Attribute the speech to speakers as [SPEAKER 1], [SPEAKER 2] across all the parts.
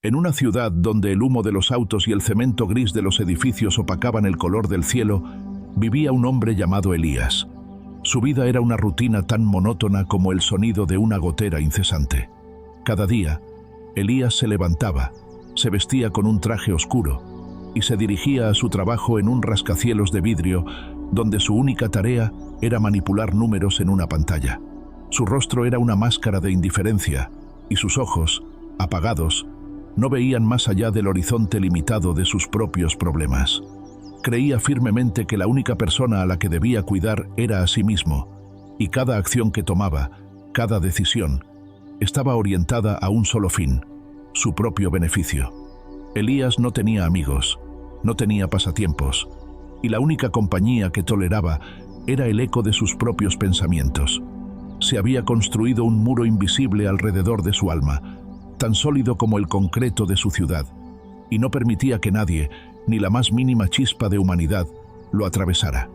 [SPEAKER 1] En una ciudad donde el humo de los autos y el cemento gris de los edificios opacaban el color del cielo, vivía un hombre llamado Elías. Su vida era una rutina tan monótona como el sonido de una gotera incesante. Cada día, Elías se levantaba, se vestía con un traje oscuro y se dirigía a su trabajo en un rascacielos de vidrio donde su única tarea era manipular números en una pantalla. Su rostro era una máscara de indiferencia y sus ojos, apagados, no veían más allá del horizonte limitado de sus propios problemas. Creía firmemente que la única persona a la que debía cuidar era a sí mismo, y cada acción que tomaba, cada decisión, estaba orientada a un solo fin, su propio beneficio. Elías no tenía amigos, no tenía pasatiempos, y la única compañía que toleraba era el eco de sus propios pensamientos. Se había construido un muro invisible alrededor de su alma, tan sólido como el concreto de su ciudad, y no permitía que nadie, ni la más mínima chispa de humanidad, lo atravesara.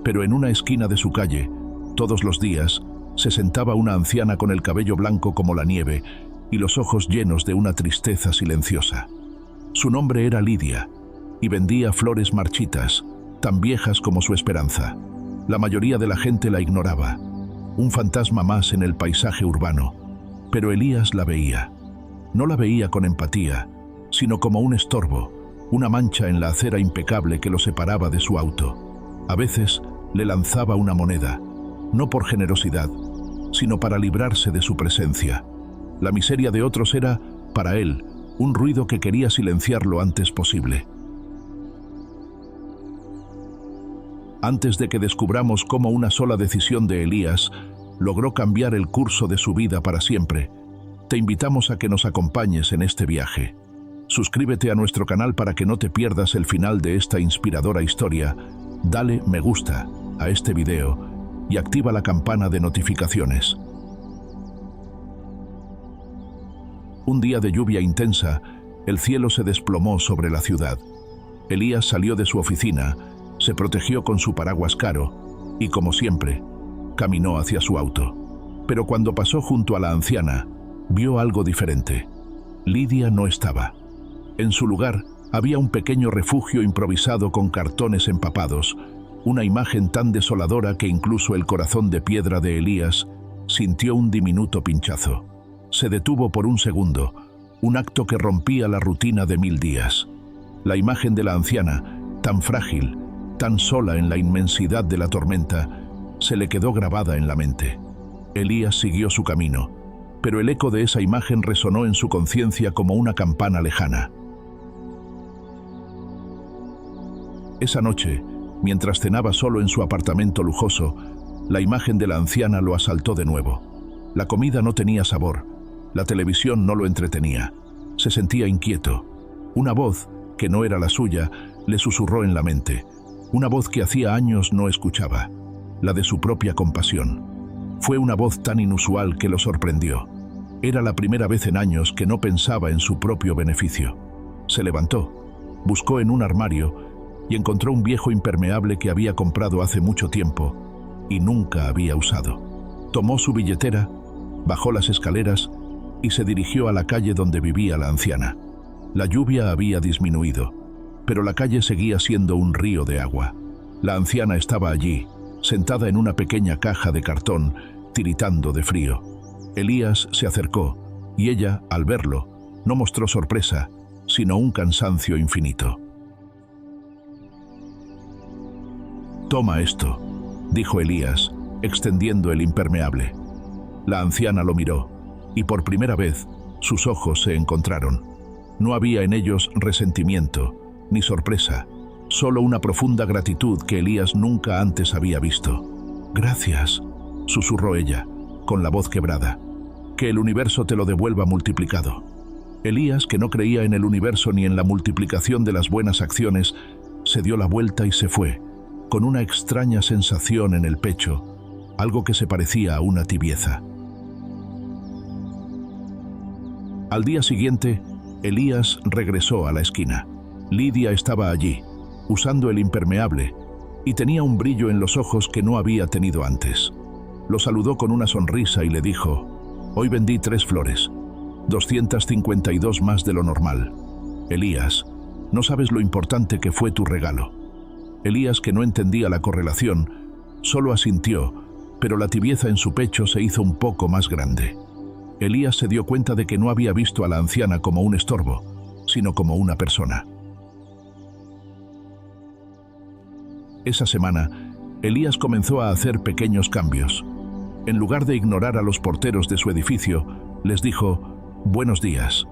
[SPEAKER 1] Pero en una esquina de su calle, todos los días, se sentaba una anciana con el cabello blanco como la nieve y los ojos llenos de una tristeza silenciosa. Su nombre era Lidia, y vendía flores marchitas, tan viejas como su esperanza. La mayoría de la gente la ignoraba, un fantasma más en el paisaje urbano, pero Elías la veía. No la veía con empatía, sino como un estorbo, una mancha en la acera impecable que lo separaba de su auto. A veces le lanzaba una moneda, no por generosidad, sino para librarse de su presencia. La miseria de otros era, para él, un ruido que quería silenciar lo antes posible. Antes de que descubramos cómo una sola decisión de Elías logró cambiar el curso de su vida para siempre, te invitamos a que nos acompañes en este viaje. Suscríbete a nuestro canal para que no te pierdas el final de esta inspiradora historia, dale me gusta a este video y activa la campana de notificaciones. Un día de lluvia intensa, el cielo se desplomó sobre la ciudad. Elías salió de su oficina, se protegió con su paraguas caro y, como siempre, caminó hacia su auto. Pero cuando pasó junto a la anciana, vio algo diferente. Lidia no estaba. En su lugar había un pequeño refugio improvisado con cartones empapados, una imagen tan desoladora que incluso el corazón de piedra de Elías sintió un diminuto pinchazo. Se detuvo por un segundo, un acto que rompía la rutina de 1000 días. La imagen de la anciana, tan frágil, tan sola en la inmensidad de la tormenta, se le quedó grabada en la mente. Elías siguió su camino, pero el eco de esa imagen resonó en su conciencia como una campana lejana. Esa noche, mientras cenaba solo en su apartamento lujoso, la imagen de la anciana lo asaltó de nuevo. La comida no tenía sabor, la televisión no lo entretenía. Se sentía inquieto. Una voz, que no era la suya, le susurró en la mente. Una voz que hacía años no escuchaba, la de su propia compasión. Fue una voz tan inusual que lo sorprendió. Era la primera vez en años que no pensaba en su propio beneficio. Se levantó, buscó en un armario y encontró un viejo impermeable que había comprado hace mucho tiempo y nunca había usado. Tomó su billetera, bajó las escaleras y se dirigió a la calle donde vivía la anciana. La lluvia había disminuido, pero la calle seguía siendo un río de agua. La anciana estaba allí, sentada en una pequeña caja de cartón, tiritando de frío. Elías se acercó, y ella, al verlo, no mostró sorpresa, sino un cansancio infinito. «Toma esto», dijo Elías, extendiendo el impermeable. La anciana lo miró, y por primera vez, sus ojos se encontraron. No había en ellos resentimiento, ni sorpresa, solo una profunda gratitud que Elías nunca antes había visto. «Gracias», susurró ella, con la voz quebrada. «Que el universo te lo devuelva multiplicado». Elías, que no creía en el universo ni en la multiplicación de las buenas acciones, se dio la vuelta y se fue, con una extraña sensación en el pecho, algo que se parecía a una tibieza. Al día siguiente, Elías regresó a la esquina. Lidia estaba allí, usando el impermeable, y tenía un brillo en los ojos que no había tenido antes. Lo saludó con una sonrisa y le dijo: Hoy vendí 3 flores, 252 más de lo normal. Elías, no sabes lo importante que fue tu regalo. Elías, que no entendía la correlación, solo asintió, pero la tibieza en su pecho se hizo un poco más grande. Elías se dio cuenta de que no había visto a la anciana como un estorbo, sino como una persona. Esa semana, Elías comenzó a hacer pequeños cambios. En lugar de ignorar a los porteros de su edificio, les dijo: «Buenos días».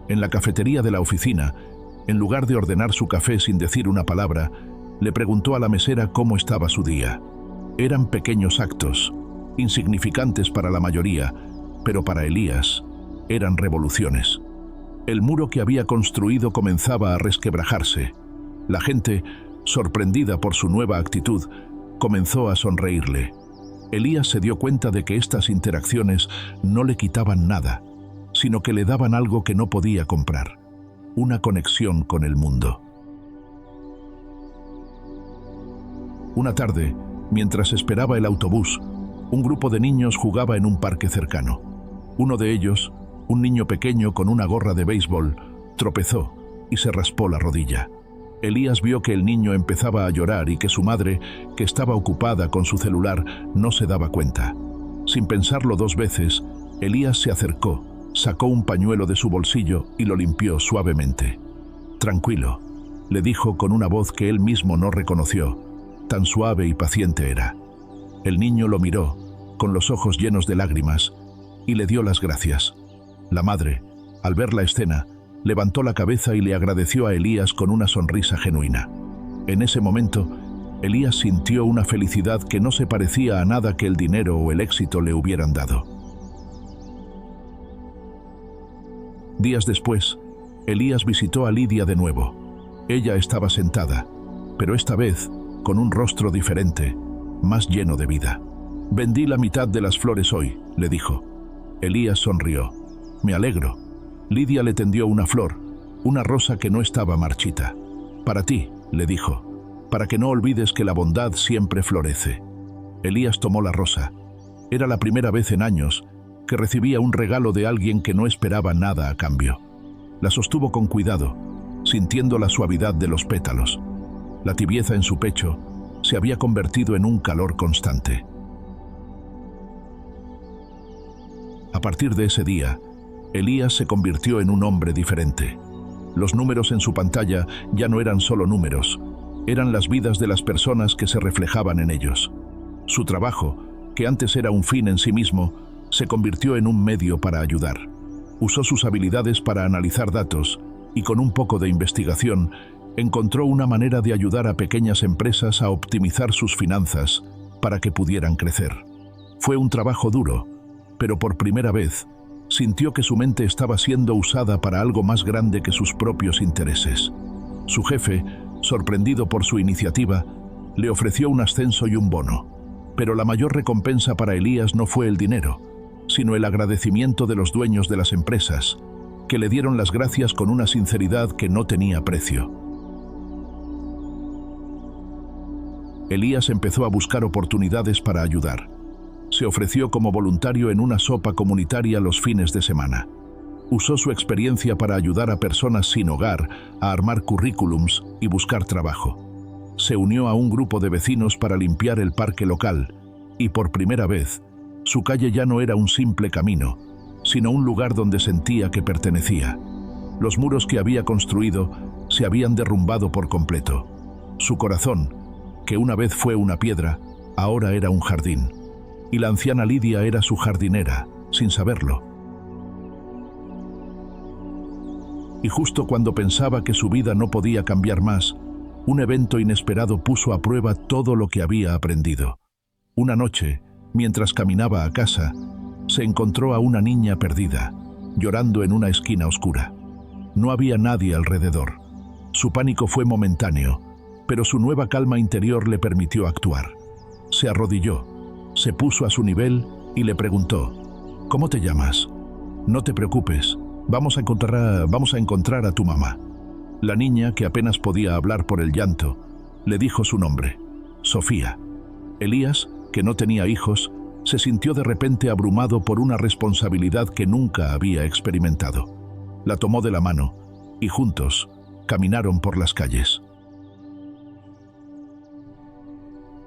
[SPEAKER 1] En la cafetería de la oficina, en lugar de ordenar su café sin decir una palabra, le preguntó a la mesera cómo estaba su día. Eran pequeños actos, insignificantes para la mayoría, pero para Elías eran revoluciones. El muro que había construido comenzaba a resquebrajarse. La gente, sorprendida por su nueva actitud, comenzó a sonreírle. Elías se dio cuenta de que estas interacciones no le quitaban nada, sino que le daban algo que no podía comprar: una conexión con el mundo. Una tarde, mientras esperaba el autobús, un grupo de niños jugaba en un parque cercano. Uno de ellos, un niño pequeño con una gorra de béisbol, tropezó y se raspó la rodilla. Elías vio que el niño empezaba a llorar y que su madre, que estaba ocupada con su celular, no se daba cuenta. Sin pensarlo 2 veces, Elías se acercó, sacó un pañuelo de su bolsillo y lo limpió suavemente. «Tranquilo», le dijo con una voz que él mismo no reconoció, tan suave y paciente era. El niño lo miró, con los ojos llenos de lágrimas, y le dio las gracias. La madre, al ver la escena, levantó la cabeza y le agradeció a Elías con una sonrisa genuina. En ese momento, Elías sintió una felicidad que no se parecía a nada que el dinero o el éxito le hubieran dado. Días después, Elías visitó a Lidia de nuevo. Ella estaba sentada, pero esta vez con un rostro diferente, más lleno de vida. «Vendí la mitad de las flores hoy», le dijo. Elías sonrió. «Me alegro». Lidia le tendió una flor, una rosa que no estaba marchita. «Para ti», le dijo, «para que no olvides que la bondad siempre florece». Elías tomó la rosa. Era la primera vez en años que recibía un regalo de alguien que no esperaba nada a cambio. La sostuvo con cuidado, sintiendo la suavidad de los pétalos. La tibieza en su pecho se había convertido en un calor constante. A partir de ese día, Elías se convirtió en un hombre diferente. Los números en su pantalla ya no eran solo números, eran las vidas de las personas que se reflejaban en ellos. Su trabajo, que antes era un fin en sí mismo, se convirtió en un medio para ayudar. Usó sus habilidades para analizar datos y con un poco de investigación encontró una manera de ayudar a pequeñas empresas a optimizar sus finanzas para que pudieran crecer. Fue un trabajo duro, pero por primera vez sintió que su mente estaba siendo usada para algo más grande que sus propios intereses. Su jefe, sorprendido por su iniciativa, le ofreció un ascenso y un bono. Pero la mayor recompensa para Elías no fue el dinero, sino el agradecimiento de los dueños de las empresas, que le dieron las gracias con una sinceridad que no tenía precio. Elías empezó a buscar oportunidades para ayudar. Se ofreció como voluntario en una sopa comunitaria los fines de semana. Usó su experiencia para ayudar a personas sin hogar a armar currículums y buscar trabajo. Se unió a un grupo de vecinos para limpiar el parque local y por primera vez, su calle ya no era un simple camino, sino un lugar donde sentía que pertenecía. Los muros que había construido se habían derrumbado por completo. Su corazón, que una vez fue una piedra, ahora era un jardín. Y la anciana Lidia era su jardinera, sin saberlo. Y justo cuando pensaba que su vida no podía cambiar más, un evento inesperado puso a prueba todo lo que había aprendido. Una noche, mientras caminaba a casa, se encontró a una niña perdida, llorando en una esquina oscura. No había nadie alrededor. Su pánico fue momentáneo, pero su nueva calma interior le permitió actuar. Se arrodilló, se puso a su nivel y le preguntó: «¿Cómo te llamas? No te preocupes, vamos a encontrar a tu mamá». La niña, que apenas podía hablar por el llanto, le dijo su nombre: Sofía. Elías, que no tenía hijos, se sintió de repente abrumado por una responsabilidad que nunca había experimentado. La tomó de la mano y juntos caminaron por las calles.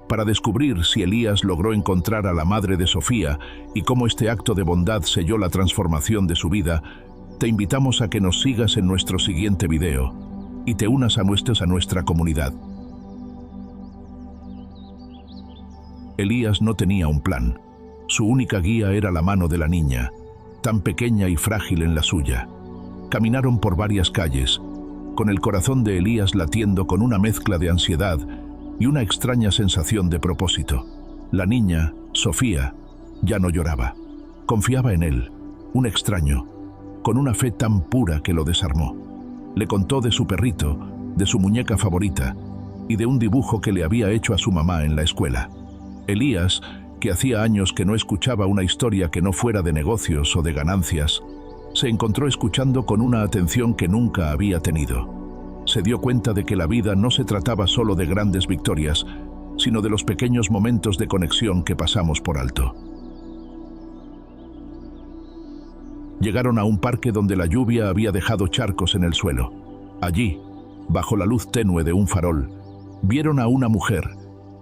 [SPEAKER 1] Para descubrir si Elías logró encontrar a la madre de Sofía y cómo este acto de bondad selló la transformación de su vida, te invitamos a que nos sigas en nuestro siguiente video y te unas a nuestra comunidad. Elías no tenía un plan. Su única guía era la mano de la niña, tan pequeña y frágil en la suya. Caminaron por varias calles, con el corazón de Elías latiendo con una mezcla de ansiedad y una extraña sensación de propósito. La niña, Sofía, ya no lloraba. Confiaba en él, un extraño, con una fe tan pura que lo desarmó. Le contó de su perrito, de su muñeca favorita y de un dibujo que le había hecho a su mamá en la escuela. Elías, que hacía años que no escuchaba una historia que no fuera de negocios o de ganancias, se encontró escuchando con una atención que nunca había tenido. Se dio cuenta de que la vida no se trataba solo de grandes victorias, sino de los pequeños momentos de conexión que pasamos por alto. Llegaron a un parque donde la lluvia había dejado charcos en el suelo. Allí, bajo la luz tenue de un farol, vieron a una mujer,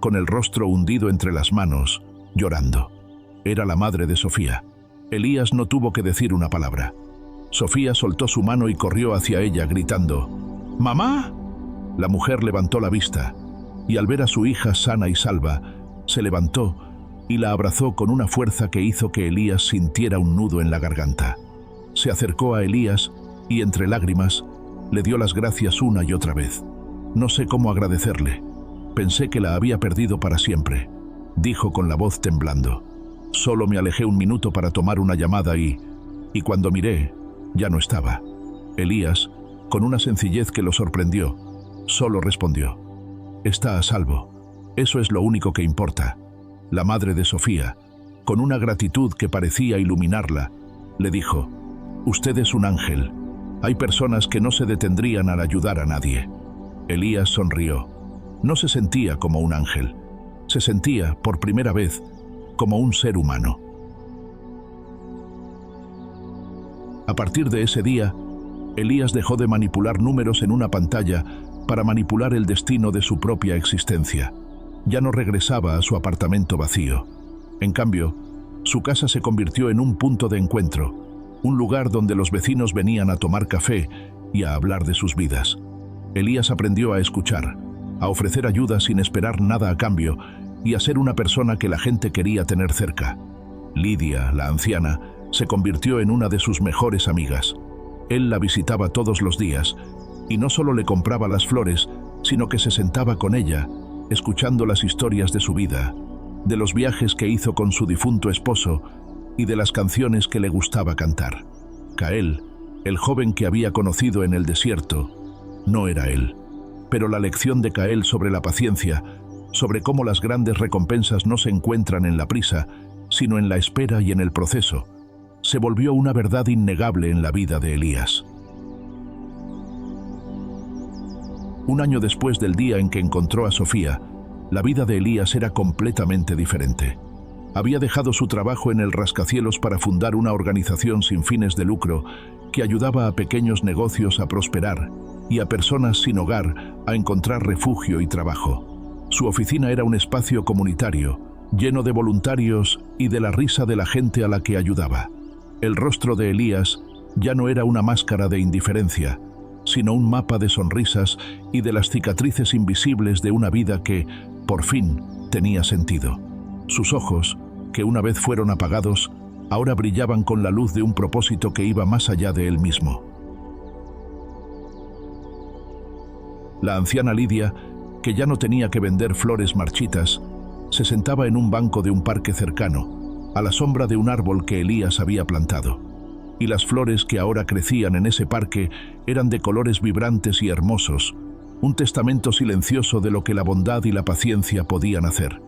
[SPEAKER 1] con el rostro hundido entre las manos, llorando. Era la madre de Sofía. Elías no tuvo que decir una palabra. Sofía soltó su mano y corrió hacia ella, gritando: «¡Mamá!». La mujer levantó la vista, y al ver a su hija sana y salva, se levantó y la abrazó con una fuerza que hizo que Elías sintiera un nudo en la garganta. Se acercó a Elías y, entre lágrimas, le dio las gracias una y otra vez. «No sé cómo agradecerle. Pensé que la había perdido para siempre», dijo con la voz temblando. «Solo me alejé un minuto para tomar una llamada y cuando miré, ya no estaba». Elías, con una sencillez que lo sorprendió, solo respondió: «Está a salvo. Eso es lo único que importa». La madre de Sofía, con una gratitud que parecía iluminarla, le dijo: «Usted es un ángel. Hay personas que no se detendrían al ayudar a nadie». Elías sonrió. No se sentía como un ángel. Se sentía, por primera vez, como un ser humano. A partir de ese día, Elías dejó de manipular números en una pantalla para manipular el destino de su propia existencia. Ya no regresaba a su apartamento vacío. En cambio, su casa se convirtió en un punto de encuentro, un lugar donde los vecinos venían a tomar café y a hablar de sus vidas. Elías aprendió a escuchar, a ofrecer ayuda sin esperar nada a cambio y a ser una persona que la gente quería tener cerca. Lidia, la anciana, se convirtió en una de sus mejores amigas. Él la visitaba todos los días y no solo le compraba las flores, sino que se sentaba con ella, escuchando las historias de su vida, de los viajes que hizo con su difunto esposo y de las canciones que le gustaba cantar. Cael, el joven que había conocido en el desierto, no era él. Pero la lección de Cael sobre la paciencia, sobre cómo las grandes recompensas no se encuentran en la prisa, sino en la espera y en el proceso, se volvió una verdad innegable en la vida de Elías. Un año después del día en que encontró a Sofía, la vida de Elías era completamente diferente. Había dejado su trabajo en el rascacielos para fundar una organización sin fines de lucro que ayudaba a pequeños negocios a prosperar y a personas sin hogar a encontrar refugio y trabajo. Su oficina era un espacio comunitario, lleno de voluntarios y de la risa de la gente a la que ayudaba. El rostro de Elías ya no era una máscara de indiferencia, sino un mapa de sonrisas y de las cicatrices invisibles de una vida que, por fin, tenía sentido. Sus ojos, que una vez fueron apagados, ahora brillaban con la luz de un propósito que iba más allá de él mismo. La anciana Lidia, que ya no tenía que vender flores marchitas, se sentaba en un banco de un parque cercano, a la sombra de un árbol que Elías había plantado. Y las flores que ahora crecían en ese parque eran de colores vibrantes y hermosos, un testamento silencioso de lo que la bondad y la paciencia podían hacer.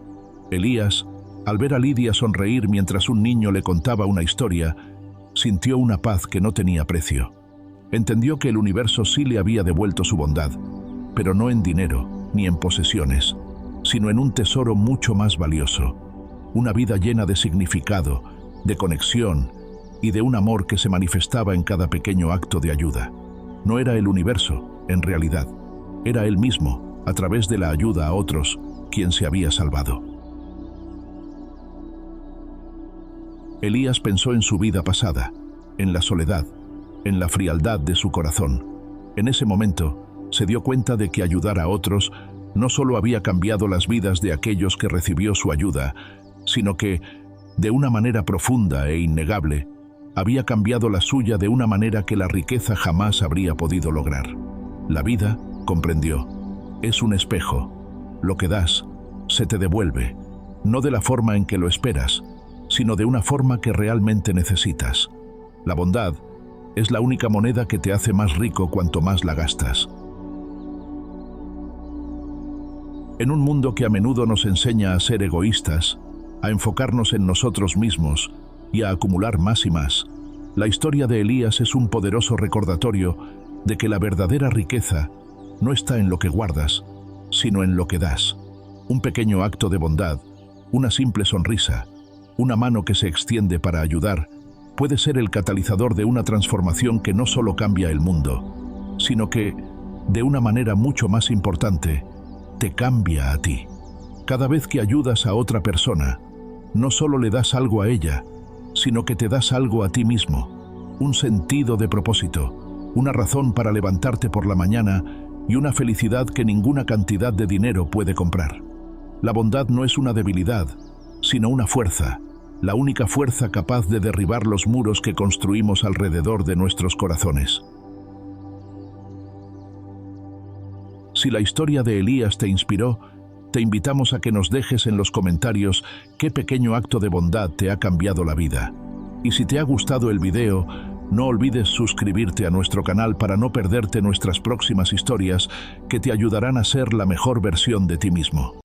[SPEAKER 1] Elías, al ver a Lidia sonreír mientras un niño le contaba una historia, sintió una paz que no tenía precio. Entendió que el universo sí le había devuelto su bondad, pero no en dinero ni en posesiones, sino en un tesoro mucho más valioso: una vida llena de significado, de conexión y de un amor que se manifestaba en cada pequeño acto de ayuda. No era el universo, en realidad, era él mismo, a través de la ayuda a otros, quien se había salvado. Elías pensó en su vida pasada, en la soledad, en la frialdad de su corazón. En ese momento, se dio cuenta de que ayudar a otros no solo había cambiado las vidas de aquellos que recibió su ayuda, sino que, de una manera profunda e innegable, había cambiado la suya de una manera que la riqueza jamás habría podido lograr. La vida, comprendió, es un espejo. Lo que das, se te devuelve, no de la forma en que lo esperas, sino de una forma que realmente necesitas. La bondad es la única moneda que te hace más rico cuanto más la gastas. En un mundo que a menudo nos enseña a ser egoístas, a enfocarnos en nosotros mismos y a acumular más y más, la historia de Elías es un poderoso recordatorio de que la verdadera riqueza no está en lo que guardas, sino en lo que das. Un pequeño acto de bondad, una simple sonrisa, una mano que se extiende para ayudar, puede ser el catalizador de una transformación que no solo cambia el mundo, sino que, de una manera mucho más importante, te cambia a ti. Cada vez que ayudas a otra persona, no solo le das algo a ella, sino que te das algo a ti mismo, un sentido de propósito, una razón para levantarte por la mañana y una felicidad que ninguna cantidad de dinero puede comprar. La bondad no es una debilidad, sino una fuerza, la única fuerza capaz de derribar los muros que construimos alrededor de nuestros corazones. Si la historia de Elías te inspiró, te invitamos a que nos dejes en los comentarios qué pequeño acto de bondad te ha cambiado la vida. Y si te ha gustado el video, no olvides suscribirte a nuestro canal para no perderte nuestras próximas historias que te ayudarán a ser la mejor versión de ti mismo.